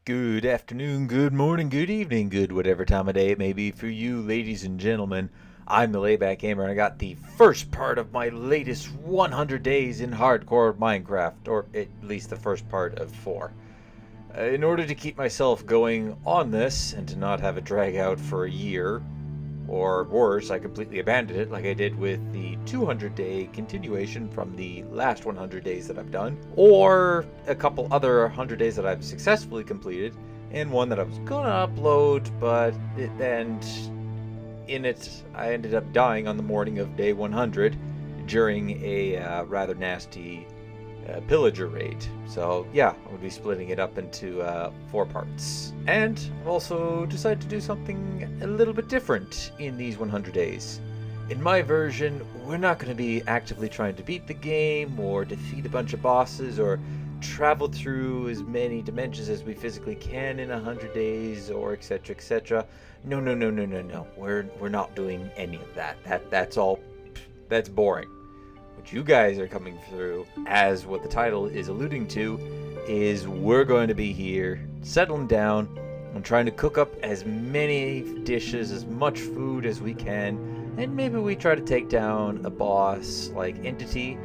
Good afternoon, good morning, good evening, good whatever time of day it may be for you, ladies and gentlemen. I'm the Layback Gamer, and I got the first part of my latest 100 days in hardcore Minecraft, or at least the first part of 4. In order to keep myself going on this and to not have it drag out for a year, or worse, I completely abandoned it like I did with the 200-day continuation from the last 100 days that I've done, or a couple other 100 days that I've successfully completed, and one that I was gonna upload, but in it I ended up dying on the morning of day 100 during a rather nasty pillager raid. So yeah, I would be splitting it up into 4 parts. And I've also decided to do something a little bit different in these 100 days. In my version, we're not going to be actively trying to beat the game or defeat a bunch of bosses or travel through as many dimensions as we physically can in 100 days or etc etc. No. We're not doing any of that. That's boring. What you guys are coming through, as what the title is alluding to, is we're going to be here settling down and trying to cook up as many dishes, as much food as we can, and maybe we try to take down a boss like entity.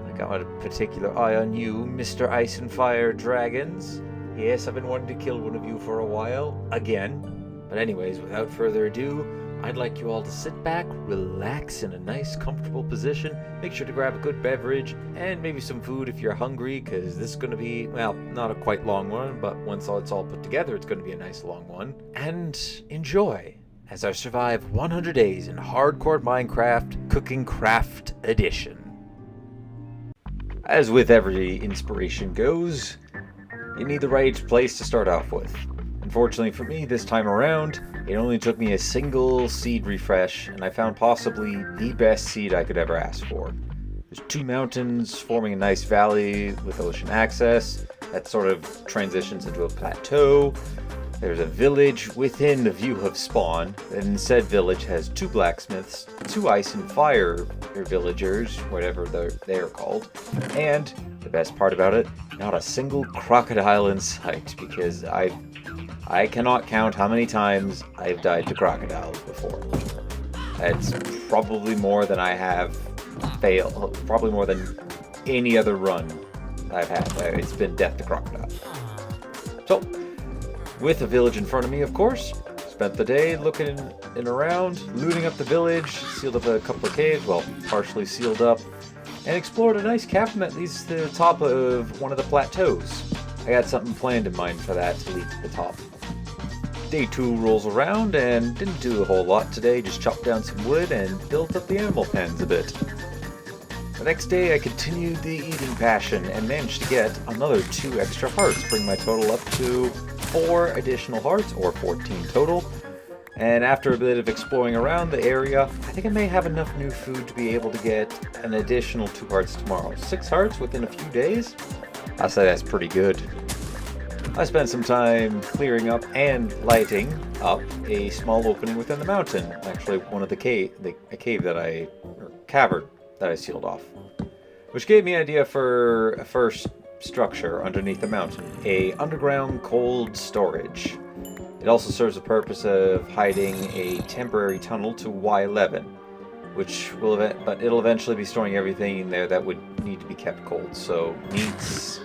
I got a particular eye on you, Mr. Ice and Fire Dragons. Yes, I've been wanting to kill one of you for a while, again. But anyways, without further ado, I'd like you all to sit back, relax in a nice, comfortable position. Make sure to grab a good beverage and maybe some food if you're hungry, because this is going to be, well, not a quite long one, but once it's all put together, it's going to be a nice long one. And enjoy as I survive 100 days in hardcore Minecraft CookingCraft edition. As with every inspiration goes, you need the right place to start off with. Unfortunately for me, this time around, it only took me a single seed refresh, and I found possibly the best seed I could ever ask for. There's 2 mountains forming a nice valley with ocean access that sort of transitions into a plateau. There's a village within the view of spawn, and said village has 2 blacksmiths, 2 ice and fire villagers, whatever they're called, and the best part about it, not a single crocodile in sight, because I cannot count how many times I've died to crocodiles before. It's probably more than I have failed, probably more than any other run I've had. It's been death to crocodiles. So, with a village in front of me, of course, spent the day looking around, looting up the village, sealed up a couple of caves, well, partially sealed up, and explored a nice cavern that leads to the top of one of the plateaus. I got something planned in mind for that to lead to the top. Day 2 rolls around and didn't do a whole lot today, just chopped down some wood and built up the animal pens a bit. The next day I continued the eating passion and managed to get another 2 extra hearts, bring my total up to 4 additional hearts, or 14 total. And after a bit of exploring around the area, I think I may have enough new food to be able to get an additional 2 hearts tomorrow. 6 hearts within a few days? I say that's pretty good. I spent some time clearing up and lighting up a small opening within the mountain. Actually, one of a cavern that I sealed off, which gave me an idea for a first structure underneath the mountain, a underground cold storage. It also serves the purpose of hiding a temporary tunnel to Y11, but it'll eventually be storing everything in there that would need to be kept cold. So meats,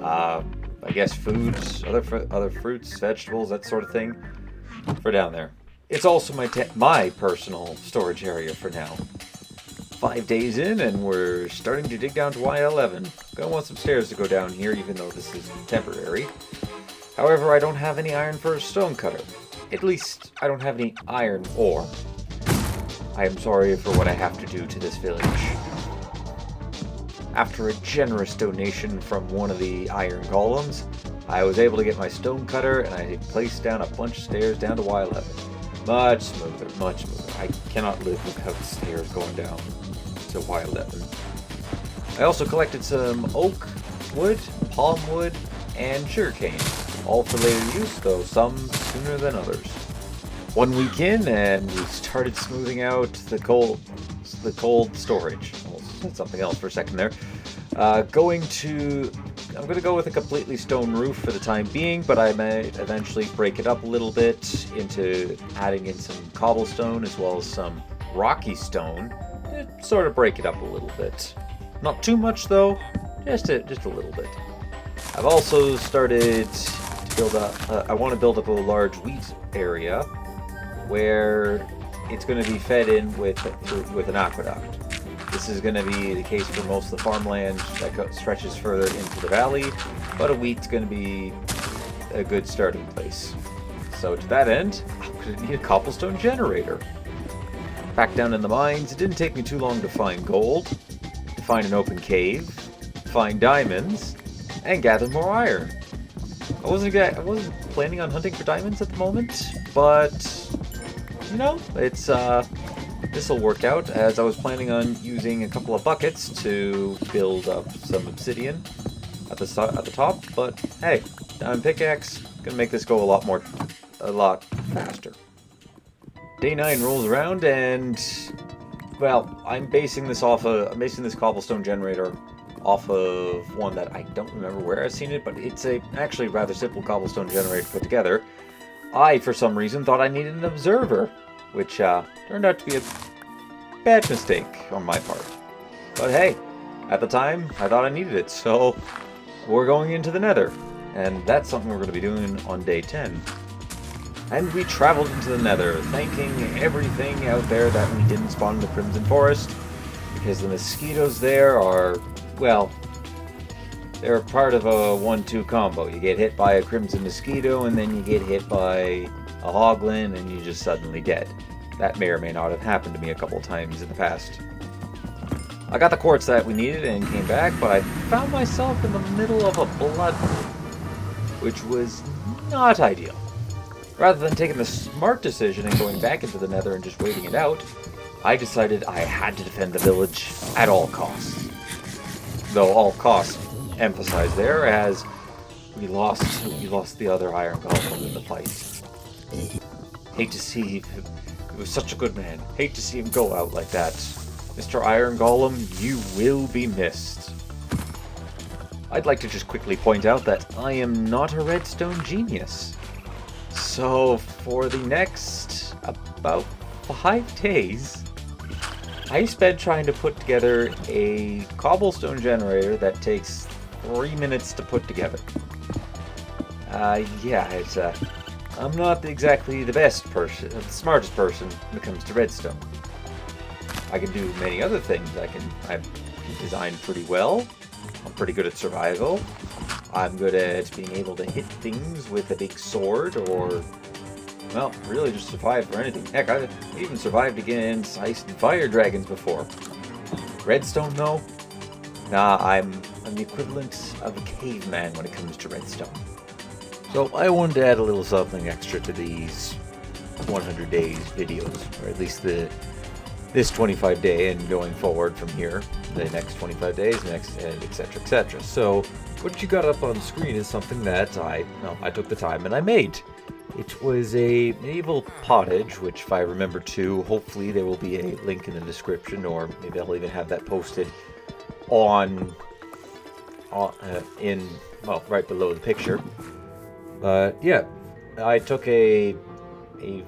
I guess foods, other fruits, vegetables, that sort of thing, for down there. It's also my personal storage area for now. 5 days in, and we're starting to dig down to Y11. Gonna want some stairs to go down here, even though this is temporary. However, I don't have any iron for a stone cutter. At least, I don't have any iron ore. I am sorry for what I have to do to this village. After a generous donation from one of the iron golems, I was able to get my stone cutter, and I placed down a bunch of stairs down to Y11. Much smoother, much smoother. I cannot live without stairs going down to Y11. I also collected some oak wood, palm wood, and sugarcane, all for later use, though some sooner than others. 1 week in, and we started smoothing out the cold storage. Almost said something else for a second there. Going to I'm gonna go with a completely stone roof for the time being, but I may eventually break it up a little bit into adding in some cobblestone as well as some rocky stone to sort of break it up a little bit. Not too much though, just a little bit. I've also started to build up. I want to build up a large wheat area where it's going to be fed in with an aqueduct. This is going to be the case for most of the farmland that stretches further into the valley, but a wheat's going to be a good starting place. So to that end, I'm going to need a cobblestone generator. Back down in the mines, it didn't take me too long to find gold, to find an open cave, find diamonds, and gather more iron. I wasn't planning on hunting for diamonds at the moment, but you know, it's this'll work out, as I was planning on using a couple of buckets to build up some obsidian at the top. But hey, diamond pickaxe gonna make this go a lot faster. Day 9 rolls around, and well, I'm basing this cobblestone generator off of one that I don't remember where I've seen it, but it's actually rather simple cobblestone generator to put together. I, for some reason, thought I needed an observer, which turned out to be a bad mistake on my part. But hey, at the time, I thought I needed it, so we're going into the Nether, and that's something we're going to be doing on day 10. And we traveled into the Nether, thanking everything out there that we didn't spawn in the Crimson Forest, because the mosquitoes there are, well, they're part of a 1-2 combo. You get hit by a crimson mosquito, and then you get hit by a hoglin, and you're just suddenly dead. That may or may not have happened to me a couple times in the past. I got the quartz that we needed and came back, but I found myself in the middle of a blood moon, which was not ideal. Rather than taking the smart decision and going back into the Nether and just waiting it out, I decided I had to defend the village at all costs. Though all costs emphasized there, as we lost the other iron golem in the fight. Hate to see, he was such a good man. Hate to see him go out like that. Mr. Iron Golem, you will be missed. I'd like to just quickly point out that I am not a redstone genius. So for the next about 5 days, I spent trying to put together a cobblestone generator that takes 3 minutes to put together. I'm not exactly the best person, the smartest person when it comes to redstone. I can do many other things. I'm designed pretty well. I'm pretty good at survival. I'm good at being able to hit things with a big sword, or, well, really just survive for anything. Heck, I even survived against ice and fire dragons before. Redstone, though? Nah, I'm the equivalent of a caveman when it comes to redstone. So I wanted to add a little something extra to these 100 days videos, or at least this 25 day and going forward from here, the next 25 days, and etc, etc. So what you got up on screen is something that I took the time and I made. It was a medieval pottage, which if I remember to, hopefully there will be a link in the description, or maybe I'll even have that posted right below the picture. Yeah, I took a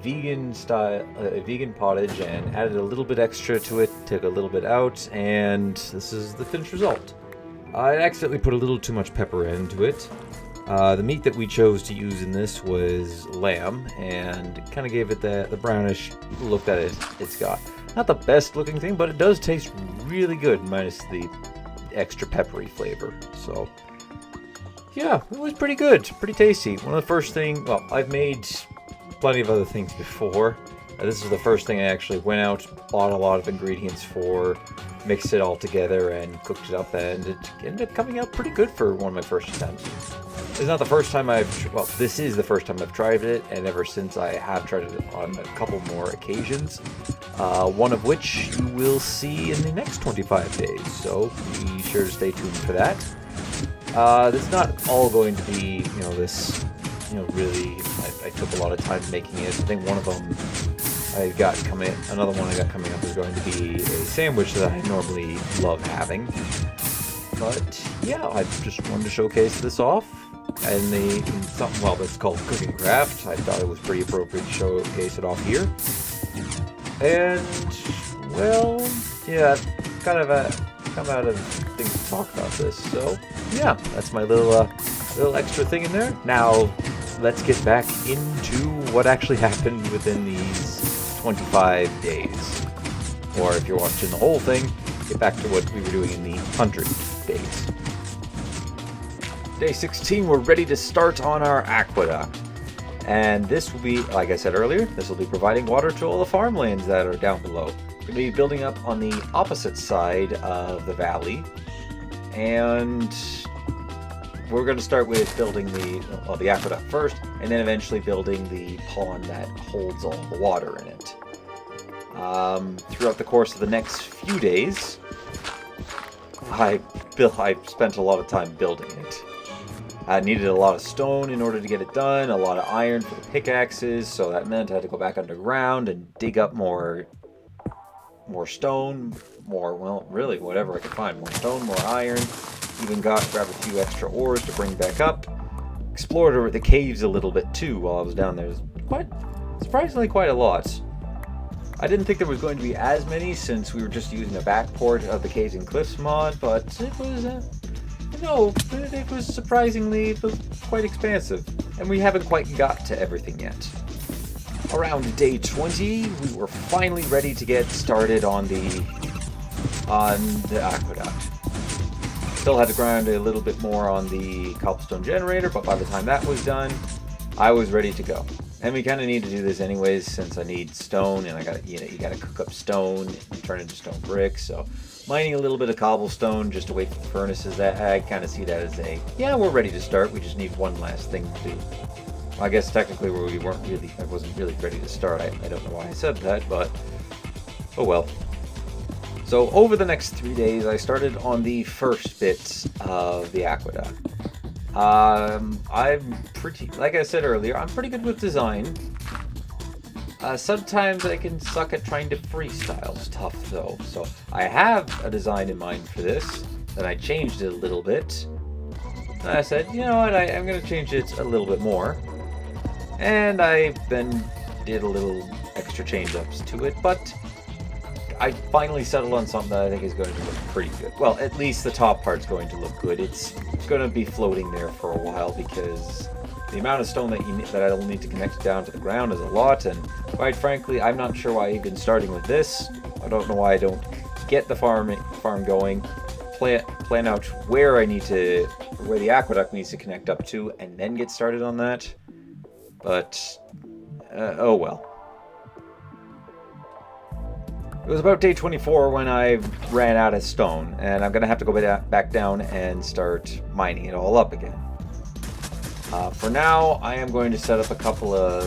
vegan pottage and added a little bit extra to it, took a little bit out, and this is the finished result. I accidentally put a little too much pepper into it. The meat that we chose to use in this was lamb, and it kind of gave it the brownish look that it's got. Not the best looking thing, but it does taste really good, minus the extra peppery flavor. So yeah, it was pretty good, pretty tasty. One of the first things, well, I've made plenty of other things before. This is the first thing I actually went out, bought a lot of ingredients for, mixed it all together and cooked it up, and it ended up coming out pretty good for one of my first attempts. This is not the first time this is the first time I've tried it, and ever since I have tried it on a couple more occasions, one of which you will see in the next 25 days, so be sure to stay tuned for that. It's not all going to be, really, I took a lot of time making it. I think one of them another one I got coming up is going to be a sandwich that I normally love having. But yeah, I just wanted to showcase this off. And in something, well, that's called CookingCraft. I thought it was pretty appropriate to showcase it off here. And, well, yeah, kind of come out of things to talk about this. So, yeah, that's my little extra thing in there. Now, let's get back into what actually happened within these 25 days. Or if you're watching the whole thing, get back to what we were doing in the 100 days. Day 16, we're ready to start on our aqueduct. And this will be, like I said earlier, this will be providing water to all the farmlands that are down below. We're going to be building up on the opposite side of the valley. And we're going to start with building the aqueduct first, and then eventually building the pond that holds all the water in it. Throughout the course of the next few days, I spent a lot of time building it. I needed a lot of stone in order to get it done, a lot of iron for the pickaxes, so that meant I had to go back underground and dig up more stone, well, really, whatever I could find. More stone, more iron, even grabbed a few extra ores to bring back up. Explored over the caves a little bit too while I was down there. Surprisingly quite a lot. I didn't think there was going to be as many since we were just using a backport of the Caves and Cliffs mod, but it was... it was surprisingly quite expansive, and we haven't quite got to everything yet. Around day 20, we were finally ready to get started on the aqueduct. Still had to grind a little bit more on the cobblestone generator, but by the time that was done, I was ready to go. And we kind of need to do this anyways, since I need stone, and you gotta cook up stone and turn it into stone bricks. So mining a little bit of cobblestone just to wait for the furnaces. That I kind of see that as we're ready to start. We just need one last thing to do. Well, I guess technically I wasn't really ready to start. I don't know why I said that, but oh well. So over the next 3 days, I started on the first bits of the aqueduct. Like I said earlier, I'm pretty good with design. Sometimes I can suck at trying to freestyle stuff though. So I have a design in mind for this, and I changed it a little bit. And I said, you know what, I'm going to change it a little bit more. And I then did a little extra change-ups to it, but I finally settled on something that I think is going to look pretty good. Well, at least the top part's going to look good. It's going to be floating there for a while because the amount of stone that I'll need to connect down to the ground is a lot, and quite frankly, I'm not sure why even starting with this. I don't know why I don't get the farm going, plan out where the aqueduct needs to connect up to, and then get started on that. But oh well. It was about day 24 when I ran out of stone, and I'm going to have to go back down and start mining it all up again. For now, I am going to set up a couple of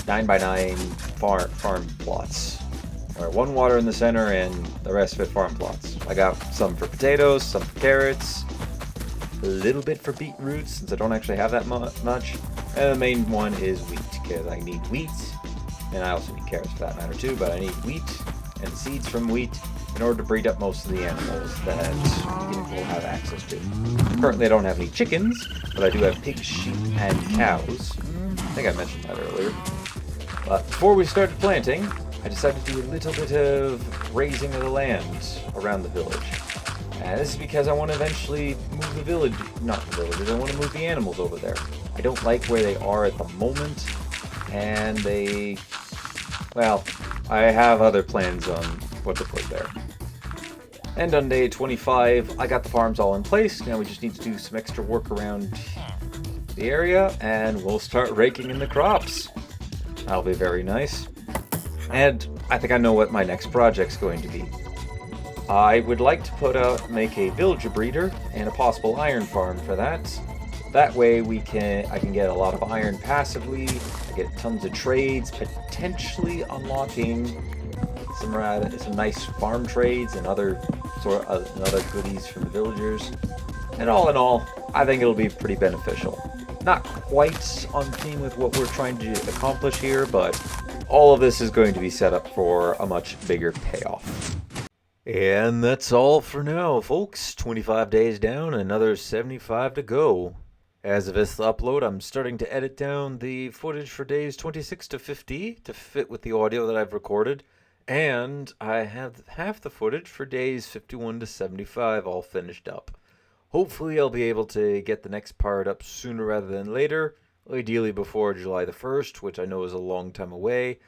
9x9 farm plots. One water in the center and the rest of it farm plots. I got some for potatoes, some for carrots, a little bit for beetroots since I don't actually have that much. And the main one is wheat because I need wheat. And I also need carrots for that matter too, but I need wheat and seeds from wheat in order to breed up most of the animals that will have access to. Currently I don't have any chickens, but I do have pigs, sheep, and cows. I think I mentioned that earlier. But before we started planting, I decided to do a little bit of raising of the land around the village. And this is because I want to eventually move the village, not the villagers, I want to move the animals over there. I don't like where they are at the moment. And I have other plans on what to put there. And on day 25, I got the farms all in place. Now we just need to do some extra work around the area, and we'll start raking in the crops. That'll be very nice. And I think I know what my next project's going to be. I would like to make a villager breeder and a possible iron farm for that. That way I can get a lot of iron passively, I get tons of trades, potentially unlocking some nice farm trades and other goodies from the villagers. And all in all, I think it'll be pretty beneficial. Not quite on theme with what we're trying to accomplish here, but all of this is going to be set up for a much bigger payoff. And that's all for now, folks. 25 days down, another 75 to go. As of this upload, I'm starting to edit down the footage for days 26 to 50 to fit with the audio that I've recorded. And I have half the footage for days 51 to 75 all finished up. Hopefully, I'll be able to get the next part up sooner rather than later, ideally before July the 1st, which I know is a long time away.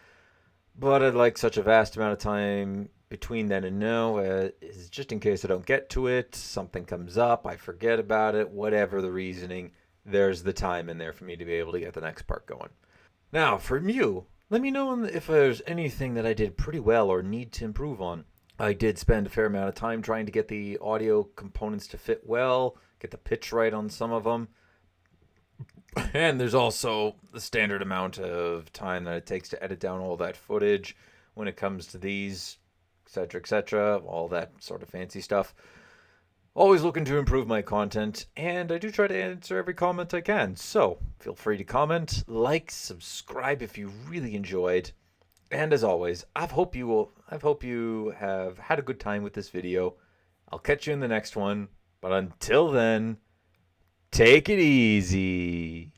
But I'd like such a vast amount of time between then and now, is just in case I don't get to it, something comes up, I forget about it, whatever the reasoning, there's the time in there for me to be able to get the next part going. Now, from you, let me know if there's anything that I did pretty well or need to improve on. I did spend a fair amount of time trying to get the audio components to fit well, get the pitch right on some of them. And there's also the standard amount of time that it takes to edit down all that footage when it comes to these, etc., all that sort of fancy stuff. Always looking to improve my content, and I do try to answer every comment I can. So feel free to comment, like, subscribe if you really enjoyed. And as always, I hope you have had a good time with this video. I'll catch you in the next one. But until then, take it easy.